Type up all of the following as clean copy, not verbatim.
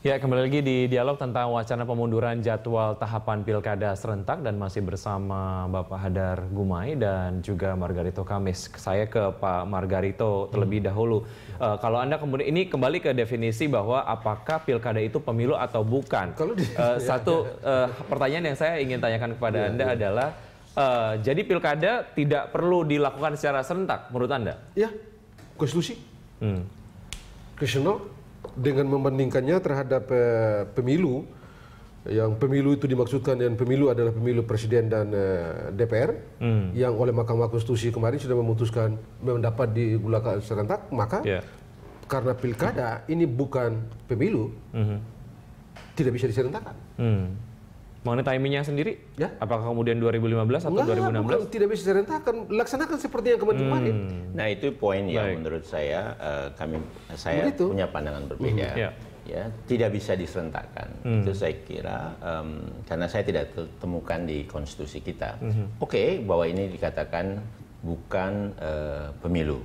Ya, kembali lagi di dialog tentang wacana pemunduran jadwal tahapan pilkada serentak dan masih bersama Bapak Hadar Gumai dan juga Margarito Kamis. Saya ke Pak Margarito terlebih dahulu. Kalau Anda kemudian ini kembali ke definisi bahwa apakah pilkada itu pemilu atau bukan? Pertanyaan yang saya ingin tanyakan kepada Anda adalah, jadi pilkada tidak perlu dilakukan secara serentak menurut Anda? Ya, konstitusi. Konstitusional. Dengan membandingkannya terhadap pemilu, yang pemilu itu dimaksudkan dengan pemilu adalah pemilu presiden dan DPR, yang oleh Mahkamah Konstitusi kemarin sudah memutuskan mendapat digulakan serentak, maka karena pilkada ini bukan pemilu, tidak bisa diserentakkan. Mengenai timingnya sendiri, apakah kemudian 2015 atau 2016? Bukan, tidak bisa diserentakkan, laksanakan seperti yang kemarin. Nah, itu poin yang menurut saya saya punya pandangan berbeda. Ya, tidak bisa diserentakkan. Itu saya kira karena saya tidak temukan di konstitusi kita. Oke, bahwa ini dikatakan bukan pemilu.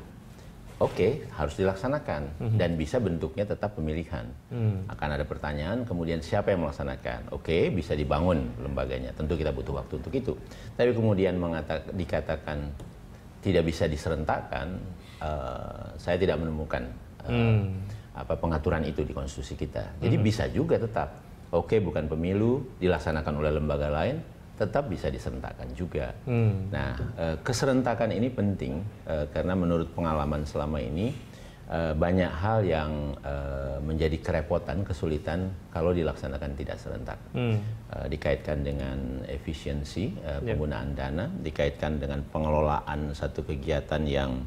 Oke, harus dilaksanakan dan bisa bentuknya tetap pemilihan. Akan ada pertanyaan, kemudian siapa yang melaksanakan? Oke, bisa dibangun lembaganya. Tentu kita butuh waktu untuk itu. Tapi kemudian dikatakan tidak bisa diserentakkan, saya tidak menemukan pengaturan itu di konstitusi kita. Jadi bisa juga tetap, oke, bukan pemilu, dilaksanakan oleh lembaga lain, tetap bisa diserentakkan juga. Nah, keserentakan ini penting karena menurut pengalaman selama ini banyak hal yang menjadi kerepotan, kesulitan kalau dilaksanakan tidak serentak. Dikaitkan dengan efisiensi penggunaan dana, dikaitkan dengan pengelolaan satu kegiatan yang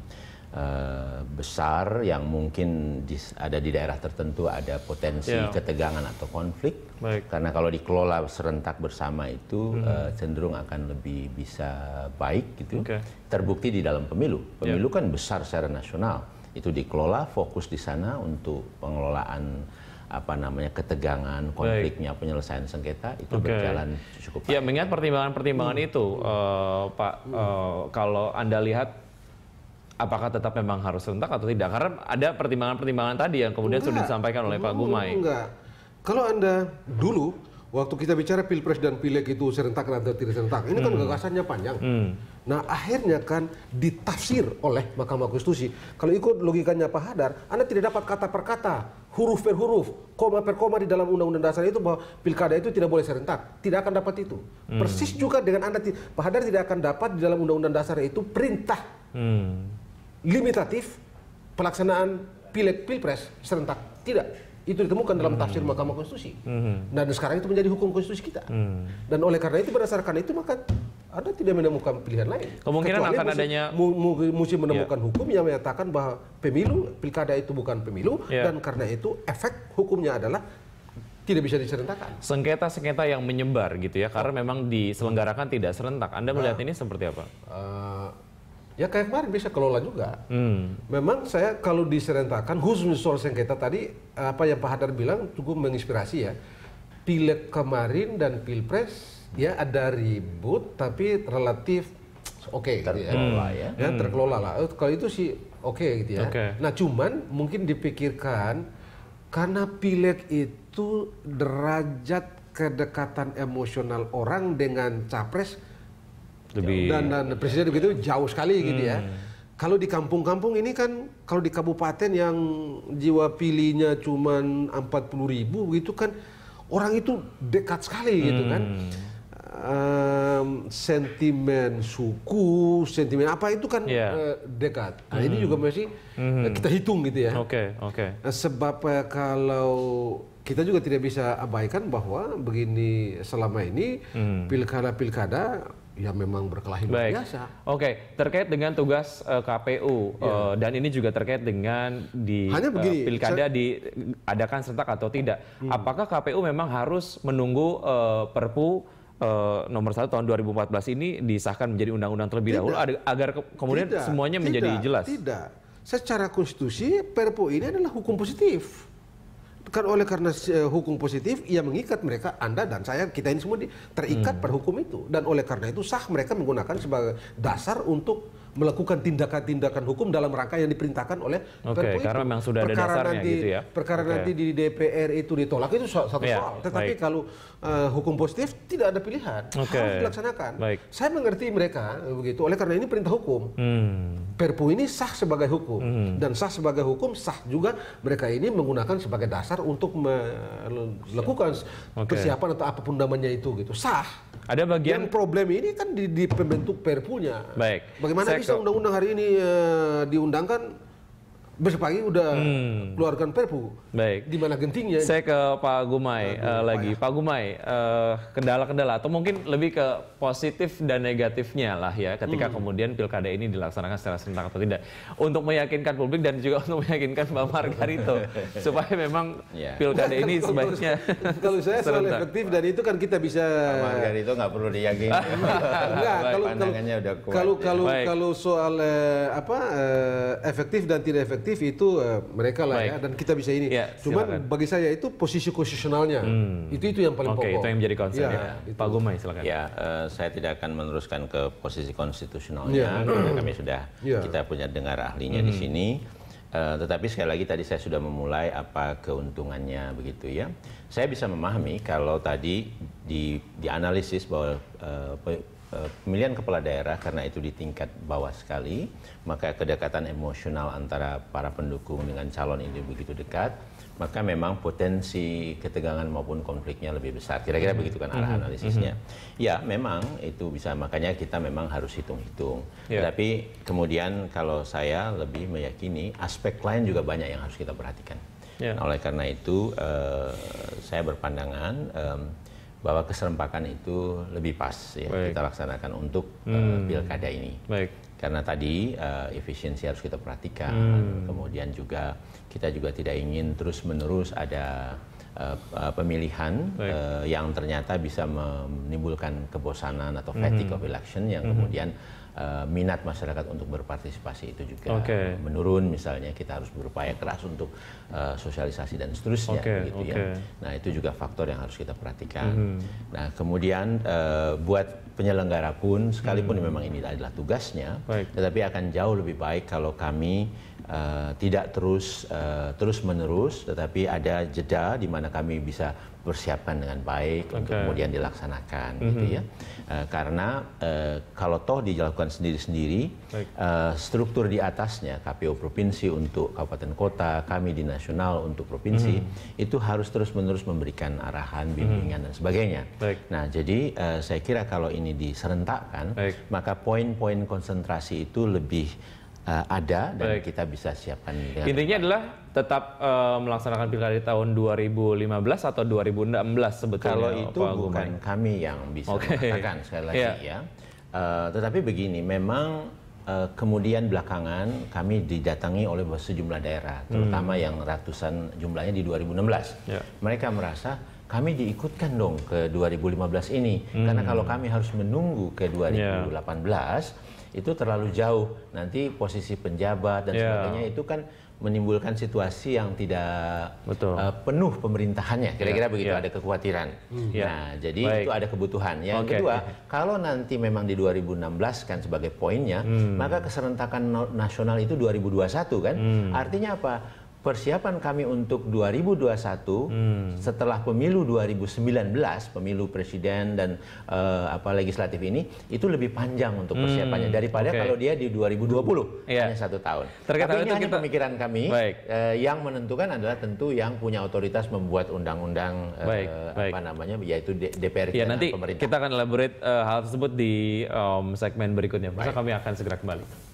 besar yang mungkin ada di daerah tertentu ada potensi ketegangan atau konflik. Karena kalau dikelola serentak bersama itu cenderung akan lebih bisa baik gitu. Terbukti di dalam pemilu. Pemilu kan besar secara nasional. Itu dikelola fokus di sana untuk pengelolaan ketegangan, konfliknya, penyelesaian sengketa itu berjalan cukup baik. Ya, mengingat pertimbangan-pertimbangan itu, Pak, kalau Anda lihat apakah tetap memang harus serentak atau tidak? Karena ada pertimbangan-pertimbangan tadi yang kemudian sudah disampaikan oleh Pak Gumai. Enggak. Kalau Anda dulu, waktu kita bicara Pilpres dan Pileg itu serentak atau tidak serentak, ini kan gagasannya panjang. Nah, akhirnya kan ditafsir oleh Mahkamah Konstitusi. Kalau ikut logikanya Pak Hadar, Anda tidak dapat kata per kata, huruf per huruf, koma per koma di dalam Undang-Undang Dasar itu bahwa pilkada itu tidak boleh serentak. Tidak akan dapat itu. Persis juga dengan Anda, Pak Hadar tidak akan dapat di dalam Undang-Undang Dasar itu perintah limitatif pelaksanaan Pileg Pilpres serentak. Tidak. Itu ditemukan dalam tafsir Mahkamah Konstitusi. Dan sekarang itu menjadi hukum konstitusi kita. Dan oleh karena itu, berdasarkan itu, maka Anda tidak menemukan pilihan lain. Kemungkinan akan adanya mesti menemukan hukum yang menyatakan bahwa pemilu, pilkada itu bukan pemilu, dan karena itu efek hukumnya adalah tidak bisa diserentakkan. Sengketa-sengketa yang menyebar gitu ya, karena memang diselenggarakan tidak serentak. Anda melihat ini seperti apa? Ya kayak kemarin bisa kelola juga. Memang saya kalau diserentakkan, khusus soal sengketa tadi, apa yang Pak Hadar bilang cukup menginspirasi ya. Pileg kemarin dan Pilpres ya ada ribut tapi relatif oke, terkelola gitu ya. Terkelola lah. Kalau itu sih oke gitu ya. Nah, cuman mungkin dipikirkan karena Pileg itu derajat kedekatan emosional orang dengan capres dan presiden begitu jauh sekali gitu ya. Kalau di kampung-kampung ini kan, kalau di kabupaten yang jiwa pilihnya cuma 40.000 gitu kan, orang itu dekat sekali gitu kan. Sentimen suku, sentimen apa itu kan dekat. Nah, ini juga masih kita hitung gitu ya. Sebab kalau kita juga tidak bisa abaikan bahwa begini selama ini pilkada ya memang berkelahi luar biasa. Terkait dengan tugas KPU dan ini juga terkait dengan pilkada diadakan serentak atau tidak. Apakah KPU memang harus menunggu Perpu nomor 1 tahun 2014 ini disahkan menjadi undang-undang terlebih dahulu agar kemudian semuanya menjadi jelas? Tidak. Secara konstitusi Perpu ini adalah hukum positif. Kan oleh karena hukum positif, ia mengikat mereka, Anda dan saya, kita ini semua terikat pada hukum itu. Dan oleh karena itu sah mereka menggunakan sebagai dasar untuk melakukan tindakan-tindakan hukum dalam rangka yang diperintahkan oleh Perpu itu. Karena memang sudah ada dasarnya gitu ya. Perkara nanti di DPR itu ditolak itu satu soal. Tetapi kalau hukum positif tidak ada pilihan, harus dilaksanakan. Saya mengerti mereka begitu. Oleh karena ini perintah hukum. Perpu ini sah sebagai hukum dan sah sebagai hukum, sah juga mereka ini menggunakan sebagai dasar untuk melakukan persiapan atau apapun namanya itu gitu. Sah. Ada bagian problem ini kan di pembentuk perpunya. Bagaimana bisa undang-undang hari ini diundangkan besok pagi udah keluarkan perpu. Di mana gentingnya? Saya ke Pak Gumai lagi. Pak Gumai, kendala-kendala atau mungkin lebih ke positif dan negatifnya lah ya ketika kemudian pilkada ini dilaksanakan secara serentak atau tidak. Untuk meyakinkan publik dan juga untuk meyakinkan Mbak Margarito supaya memang pilkada ini sebaiknya kalau saya soal efektif dan itu kan kita bisa Mbak Margarito nggak perlu diyakinkan. Kalau soal efektif dan tidak efektif itu mereka lah ya, dan kita bisa ini. Cuman bagi saya itu posisi konstitusionalnya itu yang paling pokok. Itu yang menjadi concern ya. Pak Gumai silakan. Ya, saya tidak akan meneruskan ke posisi konstitusionalnya karena kami sudah kita punya dengar ahlinya di sini. Tetapi sekali lagi tadi saya sudah memulai apa keuntungannya begitu ya. Saya bisa memahami kalau tadi dianalisis bahwa pemilihan kepala daerah karena itu di tingkat bawah sekali, maka kedekatan emosional antara para pendukung dengan calon ini begitu dekat, maka memang potensi ketegangan maupun konfliknya lebih besar. Kira-kira begitu kan arah analisisnya. Ya memang itu bisa, makanya kita memang harus hitung-hitung. Tapi kemudian kalau saya lebih meyakini aspek lain juga banyak yang harus kita perhatikan. Nah, oleh karena itu saya berpandangan bahwa keserempakan itu lebih pas ya kita laksanakan untuk pilkada ini. Karena tadi efisiensi harus kita perhatikan, kemudian juga kita juga tidak ingin terus-menerus ada pemilihan yang ternyata bisa menimbulkan kebosanan atau fatigue of election yang kemudian minat masyarakat untuk berpartisipasi itu juga menurun. Misalnya kita harus berupaya keras untuk sosialisasi dan seterusnya gitu ya. Nah itu juga faktor yang harus kita perhatikan. Nah kemudian buat penyelenggara pun sekalipun memang ini adalah tugasnya, tetapi akan jauh lebih baik kalau kami tidak terus menerus, tetapi ada jeda di mana kami bisa persiapkan dengan baik untuk kemudian dilaksanakan gitu ya. Karena kalau toh dilakukan sendiri-sendiri, struktur di atasnya KPU provinsi untuk kabupaten kota, kami di nasional untuk provinsi itu harus terus-menerus memberikan arahan, bimbingan dan sebagainya. Nah, jadi saya kira kalau ini diserentakkan, maka poin-poin konsentrasi itu lebih ada dan kita bisa siapkan. Intinya adalah tetap melaksanakan pilkada di tahun 2015 atau 2016 sebetulnya. Kalau itu bukan kami yang bisa mengatakan sekali lagi ya. Tetapi begini, memang kemudian belakangan kami didatangi oleh sejumlah daerah, terutama yang ratusan jumlahnya di 2016. Mereka merasa kami diikutkan dong ke 2015 ini, karena kalau kami harus menunggu ke 2018 itu terlalu jauh, nanti posisi penjabat dan sebagainya itu kan menimbulkan situasi yang tidak penuh pemerintahannya, kira-kira begitu, ada kekhawatiran. Nah, jadi itu ada kebutuhan. Yang kedua, kalau nanti memang di 2016 kan sebagai poinnya, maka keserentakan nasional itu 2021 kan, artinya apa? Persiapan kami untuk 2021 setelah pemilu 2019, pemilu presiden dan legislatif ini itu lebih panjang untuk persiapannya daripada kalau dia di 2020 hanya 1 tahun. Tapi ini hanya pemikiran kami. Yang menentukan adalah tentu yang punya otoritas membuat undang-undang yaitu DPR dan nanti pemerintah. Kita akan elaborate hal tersebut di segmen berikutnya. Maka kami akan segera kembali.